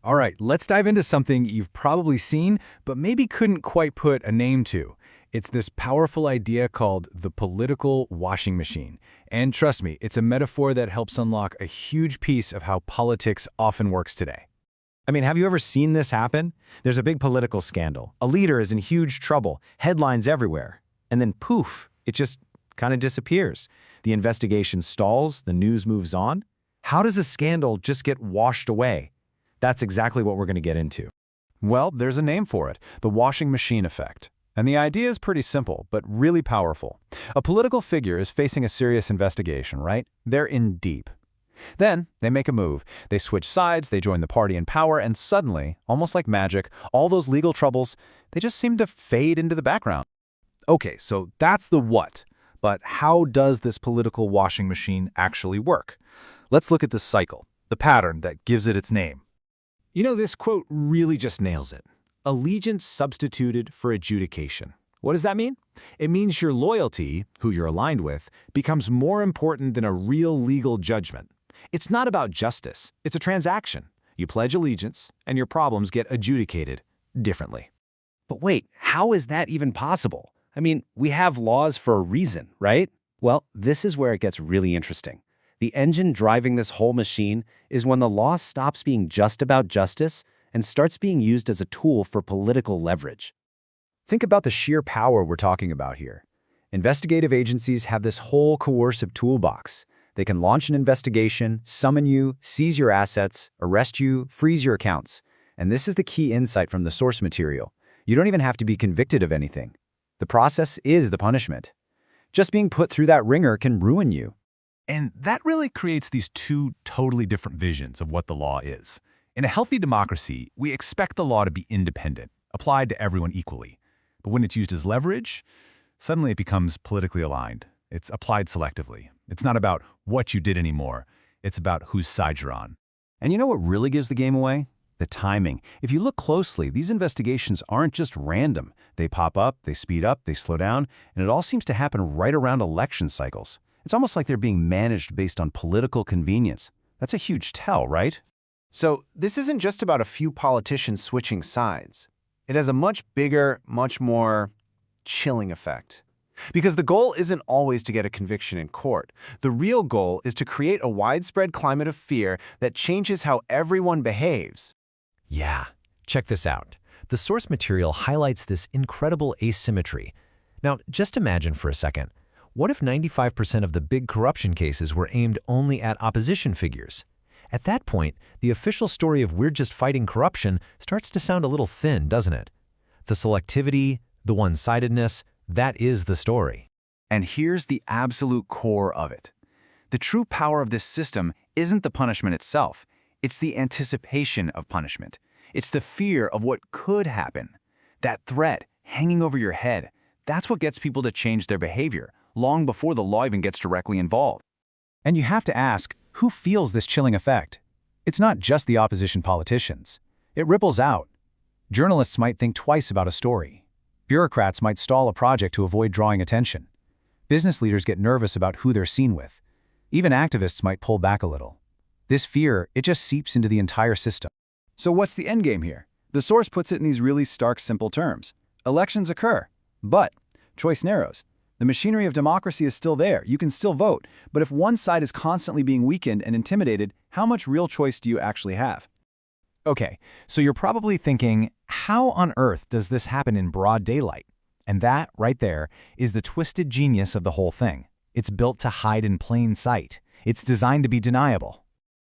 All right, let's dive into something you've probably seen, but maybe couldn't quite put a name to. It's this powerful idea called the political washing machine. And trust me, it's a metaphor that helps unlock a huge piece of how politics often works today. I mean, have you ever seen this happen? There's a big political scandal. A leader is in huge trouble, headlines everywhere. And then poof, it just kind of disappears. The investigation stalls, the news moves on. How does a scandal just get washed away? That's exactly what we're going to get into. Well, there's a name for it, the washing machine effect. And the idea is pretty simple, but really powerful. A political figure is facing a serious investigation, right? They're in deep. Then, they make a move. They switch sides, they join the party in power, and suddenly, almost like magic, all those legal troubles, they just seem to fade into the background. Okay, so that's the what. But how does this political washing machine actually work? Let's look at the cycle, the pattern that gives it its name. You know, this quote really just nails it. Allegiance substituted for adjudication. What does that mean? It means your loyalty, who you're aligned with, becomes more important than a real legal judgment. It's not about justice. It's a transaction. You pledge allegiance, and your problems get adjudicated differently. But wait, how is that even possible? I mean, we have laws for a reason, right? Well, this is where it gets really interesting. The engine driving this whole machine is when the law stops being just about justice and starts being used as a tool for political leverage. Think about the sheer power we're talking about here. Investigative agencies have this whole coercive toolbox. They can launch an investigation, summon you, seize your assets, arrest you, freeze your accounts. And this is the key insight from the source material. You don't even have to be convicted of anything. The process is the punishment. Just being put through that ringer can ruin you. And that really creates these two totally different visions of what the law is. In a healthy democracy, we expect the law to be independent, applied to everyone equally. But when it's used as leverage, suddenly it becomes politically aligned. It's applied selectively. It's not about what you did anymore. It's about whose side you're on. And you know what really gives the game away? The timing. If you look closely, these investigations aren't just random. They pop up, they speed up, they slow down, and it all seems to happen right around election cycles. It's almost like they're being managed based on political convenience. That's a huge tell, right? So this isn't just about a few politicians switching sides. It has a much bigger, much more chilling effect. Because the goal isn't always to get a conviction in court. The real goal is to create a widespread climate of fear that changes how everyone behaves. Yeah, check this out. The source material highlights this incredible asymmetry. Now, just imagine for a second. What if 95% of the big corruption cases were aimed only at opposition figures? At that point, the official story of "we're just fighting corruption" starts to sound a little thin, doesn't it? The selectivity, the one-sidedness, that is the story. And here's the absolute core of it. The true power of this system isn't the punishment itself. It's the anticipation of punishment. It's the fear of what could happen. That threat hanging over your head, that's what gets people to change their behavior, long before the law even gets directly involved. And you have to ask, who feels this chilling effect? It's not just the opposition politicians. It ripples out. Journalists might think twice about a story. Bureaucrats might stall a project to avoid drawing attention. Business leaders get nervous about who they're seen with. Even activists might pull back a little. This fear, it just seeps into the entire system. So what's the endgame here? The source puts it in these really stark, simple terms. Elections occur, but choice narrows. The machinery of democracy is still there. You can still vote. But if one side is constantly being weakened and intimidated, how much real choice do you actually have? Okay, so you're probably thinking, how on earth does this happen in broad daylight? And that, right there, is the twisted genius of the whole thing. It's built to hide in plain sight. It's designed to be deniable.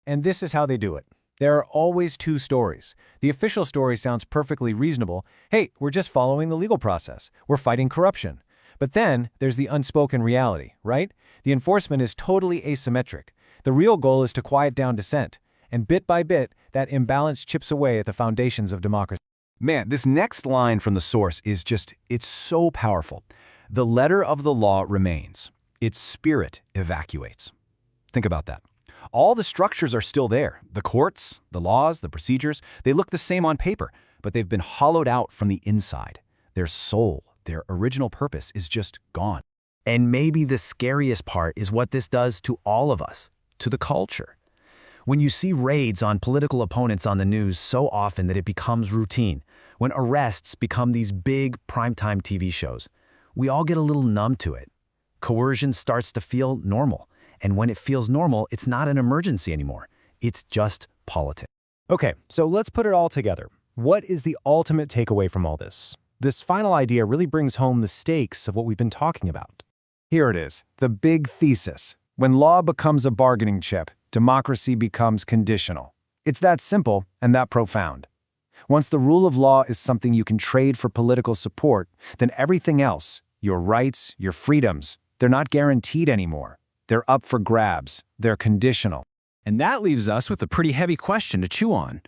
And this is how they do it. There are always two stories. The official story sounds perfectly reasonable. Hey, we're just following the legal process. We're fighting corruption. But then there's the unspoken reality, right? The enforcement is totally asymmetric. The real goal is to quiet down dissent. And bit by bit, that imbalance chips away at the foundations of democracy. Man, this next line from the source is just, it's so powerful. The letter of the law remains. Its spirit evacuates. Think about that. All the structures are still there. The courts, the laws, the procedures, they look the same on paper, but they've been hollowed out from the inside. Their soul, their original purpose is just gone. And maybe the scariest part is what this does to all of us, to the culture. When you see raids on political opponents on the news so often that it becomes routine, when arrests become these big primetime TV shows, we all get a little numb to it. Coercion starts to feel normal, and when it feels normal, it's not an emergency anymore. It's just politics. Okay, so let's put it all together. What is the ultimate takeaway from all this? This final idea really brings home the stakes of what we've been talking about. Here it is, the big thesis. When law becomes a bargaining chip, democracy becomes conditional. It's that simple and that profound. Once the rule of law is something you can trade for political support, then everything else, your rights, your freedoms, they're not guaranteed anymore. They're up for grabs. They're conditional. And that leaves us with a pretty heavy question to chew on.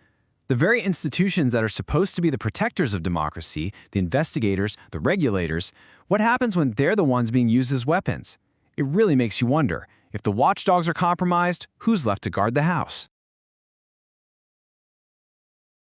The very institutions that are supposed to be the protectors of democracy, the investigators, the regulators, what happens when they're the ones being used as weapons? It really makes you wonder, if the watchdogs are compromised, who's left to guard the house?